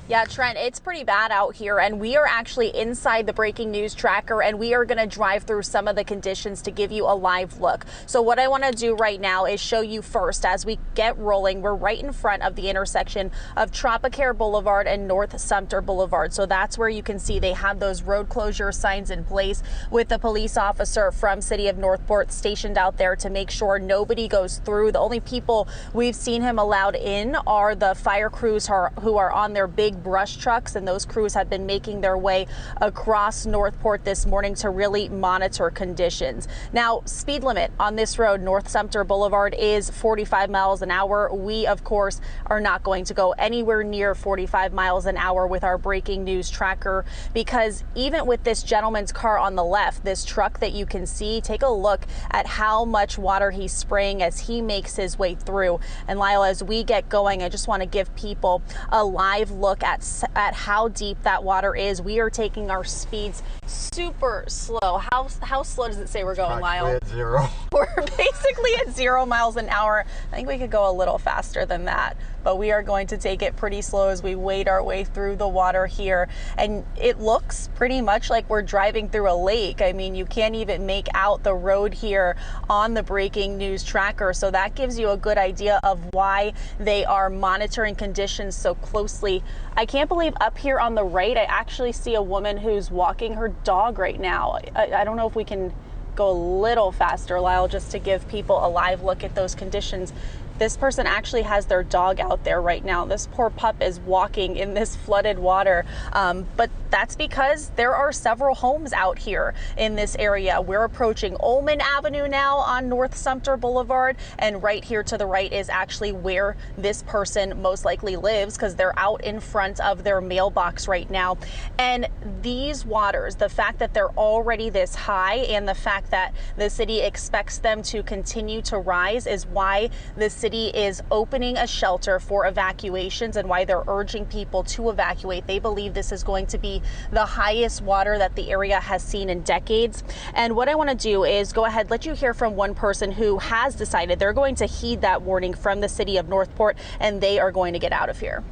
Yeah, Trent, it's pretty bad out here, and we are actually inside the breaking news tracker, and we are going to drive through some of the conditions to give you a live look. So what I want to do right now is show you first as we get rolling. We're right in front of the intersection of Tropicaire Boulevard and North Sumter Boulevard. So that's where you can see they have those road closure signs in place with the police officer from City of Northport stationed out there to make sure nobody goes through. The only people we've seen him allowed in are the fire crews who are on their big brush trucks, and those crews have been making their way across Northport this morning to really monitor conditions. Now, speed limit on this road, North Sumter Boulevard, is 45 miles an hour. We, of course, are not going to go anywhere near 45 miles an hour with our breaking news tracker, because even with this gentleman's car on the left, this truck that you can see, take a look at how much water he's spraying as he makes his way through. And Lyle, as we get going, I just want to give people a live look at how deep that water is. We are taking our speeds super slow. How slow does it say we're going, Lyle? At 0. We're basically at 0 miles an hour. I think we could go a little faster than that, but we are going to take it pretty slow as we wade our way through the water here. And it looks pretty much like we're driving through a lake. I mean, you can't even make out the road here on the breaking news tracker. So that gives you a good idea of why they are monitoring conditions so closely. I can't believe up here on the right, I actually see a woman who's walking her dog right now. I don't know if we can go a little faster, Lyle, just to give people a live look at those conditions. This person actually has their dog out there right now. This poor pup is walking in this flooded water, but that's because there are several homes out here in this area. We're approaching Ullman Avenue now on North Sumter Boulevard, and right here to the right is actually where this person most likely lives, because they're out in front of their mailbox right now. And these waters, the fact that they're already this high and the fact that the city expects them to continue to rise, is why the city is opening a shelter for evacuations and why they're urging people to evacuate. They believe this is going to be the highest water that the area has seen in decades. And what I want to do is go ahead, let you hear from one person who has decided they're going to heed that warning from the City of Northport, and they are going to get out of here.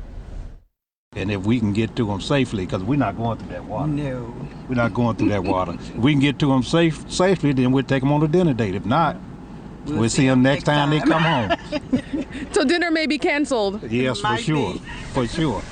And if we can get to them safely, because we're not going through that water. No. We're not going through that water. If we can get to them safely, then we'll take them on a dinner date. If not, we'll see them next time they come home. So dinner may be canceled. Yes, for sure. For sure.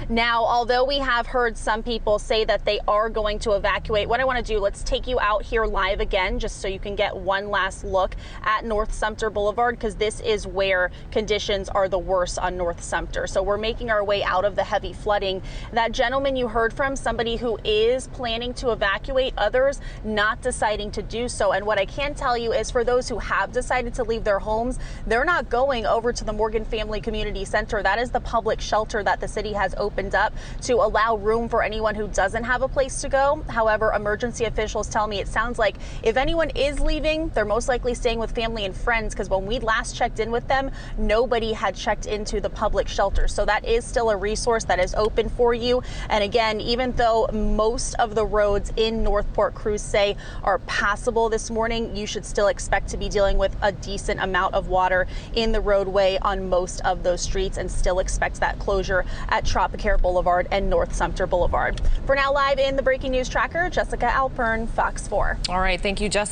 Now, although we have heard some people say that they are going to evacuate, what I want to do, let's take you out here live again, just so you can get one last look at North Sumter Boulevard, because this is where conditions are the worst on North Sumter. So we're making our way out of the heavy flooding. That gentleman you heard from, somebody who is planning to evacuate, others not deciding to do so. And what I can tell you is, for those who have decided to leave their homes, they're not going over to the Morgan Family Community Center. That is the public shelter that the city has opened up to allow room for anyone who doesn't have a place to go. However, emergency officials tell me it sounds like if anyone is leaving, they're most likely staying with family and friends, because when we last checked in with them, nobody had checked into the public shelter. So that is still a resource that is open for you. And again, even though most of the roads in Northport, crews say, are passable this morning, you should still expect to be dealing with a decent amount of water in the roadway on most of those streets, and still expect that closure at Tropicaire Boulevard and North Sumter Boulevard. For now, live in the Breaking News Tracker, Jessica Alpern, Fox 4. All right, thank you, Jessica.